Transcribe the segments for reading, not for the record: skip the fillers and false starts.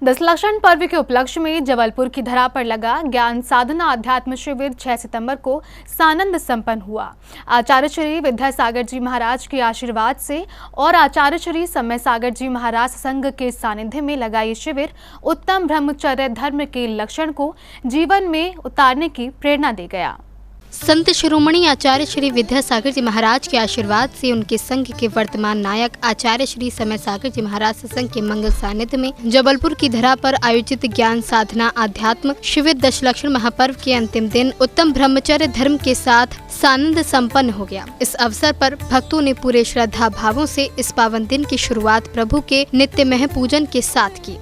दशलक्षण पर्व के उपलक्ष्य में जबलपुर की धरा पर लगा ज्ञान साधना अध्यात्म शिविर 6 सितंबर को सानंद संपन्न हुआ। आचार्य श्री विद्यासागर जी महाराज के आशीर्वाद से और आचार्य श्री समय सागर जी महाराज संघ के सानिध्य में लगा ये शिविर उत्तम ब्रह्मचर्य धर्म के लक्षण को जीवन में उतारने की प्रेरणा दे गया। संत शिरोमणि आचार्य श्री विद्यासागर जी महाराज के आशीर्वाद से उनके संघ के वर्तमान नायक आचार्य श्री समय सागर जी महाराज संघ के मंगल सानिध्य में जबलपुर की धरा पर आयोजित ज्ञान साधना आध्यात्म शिविर दशलक्षण महापर्व के अंतिम दिन उत्तम ब्रह्मचर्य धर्म के साथ सानंद संपन्न हो गया। इस अवसर पर भक्तों ने पूरे श्रद्धा भावों से इस पावन दिन की शुरुआत प्रभु के नित्यमय पूजन के साथ की।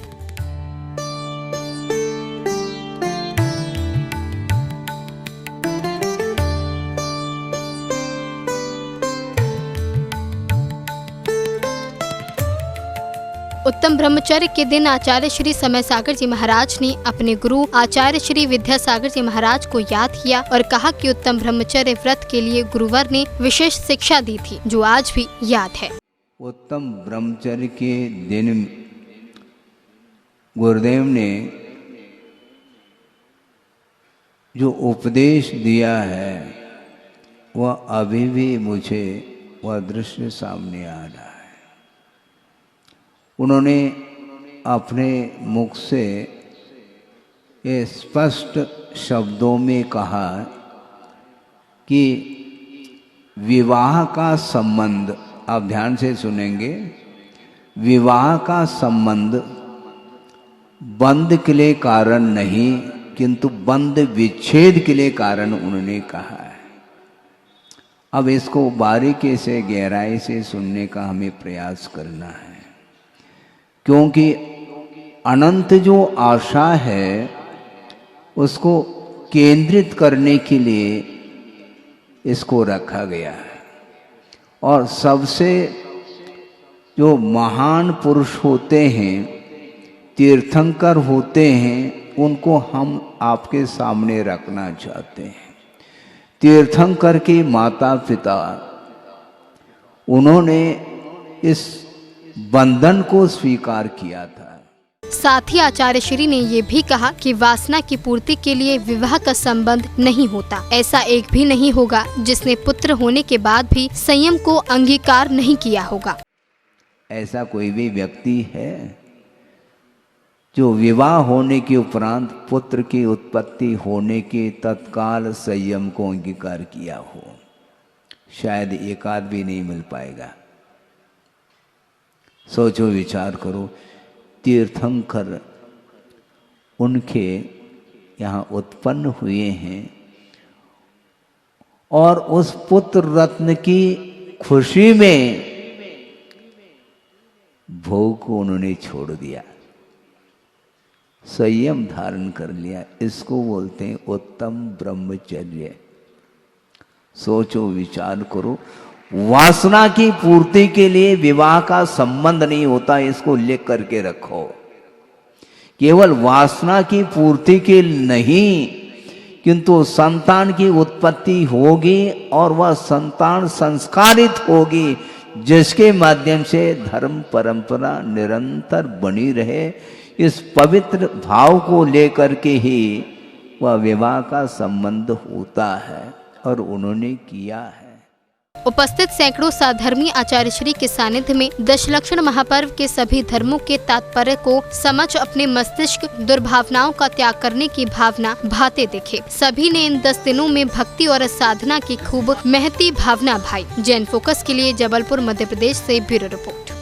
उत्तम ब्रह्मचर्य के दिन आचार्य श्री समय सागर जी महाराज ने अपने गुरु आचार्य श्री विद्यासागर जी महाराज को याद किया और कहा कि उत्तम ब्रह्मचर्य व्रत के लिए गुरुवर ने विशेष शिक्षा दी थी जो आज भी याद है। उत्तम ब्रह्मचर्य के दिन गुरुदेव ने जो उपदेश दिया है वह अभी भी मुझे वह दृश्य सामने आ रहा है। उन्होंने अपने मुख से ये स्पष्ट शब्दों में कहा कि विवाह का संबंध, आप ध्यान से सुनेंगे, विवाह का संबंध बंध के लिए कारण नहीं किंतु बंध विच्छेद के लिए कारण उन्होंने कहा है। अब इसको बारीकी से गहराई से सुनने का हमें प्रयास करना है, क्योंकि अनंत जो आशा है उसको केंद्रित करने के लिए इसको रखा गया है। और सबसे जो महान पुरुष होते हैं, तीर्थंकर होते हैं, उनको हम आपके सामने रखना चाहते हैं। तीर्थंकर के माता पिता उन्होंने इस बंधन को स्वीकार किया था। साथ ही आचार्य श्री ने ये भी कहा कि वासना की पूर्ति के लिए विवाह का संबंध नहीं होता। ऐसा एक भी नहीं होगा जिसने पुत्र होने के बाद भी संयम को अंगीकार नहीं किया होगा। ऐसा कोई भी व्यक्ति है जो विवाह होने के उपरांत पुत्र की उत्पत्ति होने के तत्काल संयम को अंगीकार किया हो? शायद एक आध भी नहीं मिल पाएगा। सोचो, विचार करो। तीर्थंकर उनके यहाँ उत्पन्न हुए हैं और उस पुत्र रत्न की खुशी में भोग को उन्होंने छोड़ दिया, संयम धारण कर लिया। इसको बोलते हैं उत्तम ब्रह्मचर्य। सोचो, विचार करो। वासना की पूर्ति के लिए विवाह का संबंध नहीं होता, इसको लिख करके रखो। केवल वासना की पूर्ति के नहीं किंतु संतान की उत्पत्ति होगी और वह संतान संस्कारित होगी, जिसके माध्यम से धर्म परंपरा निरंतर बनी रहे। इस पवित्र भाव को लेकर के ही वह विवाह का संबंध होता है और उन्होंने किया है। उपस्थित सैकड़ों साधर्मी आचार्य श्री के सानिध्य में दशलक्षण महापर्व के सभी धर्मों के तात्पर्य को समझ अपने मस्तिष्क दुर्भावनाओं का त्याग करने की भावना भाते दिखे। सभी ने इन 10 दिनों में भक्ति और साधना की खूब महती भावना भाई। जैन फोकस के लिए जबलपुर मध्य प्रदेश से ब्यूरो रिपोर्ट।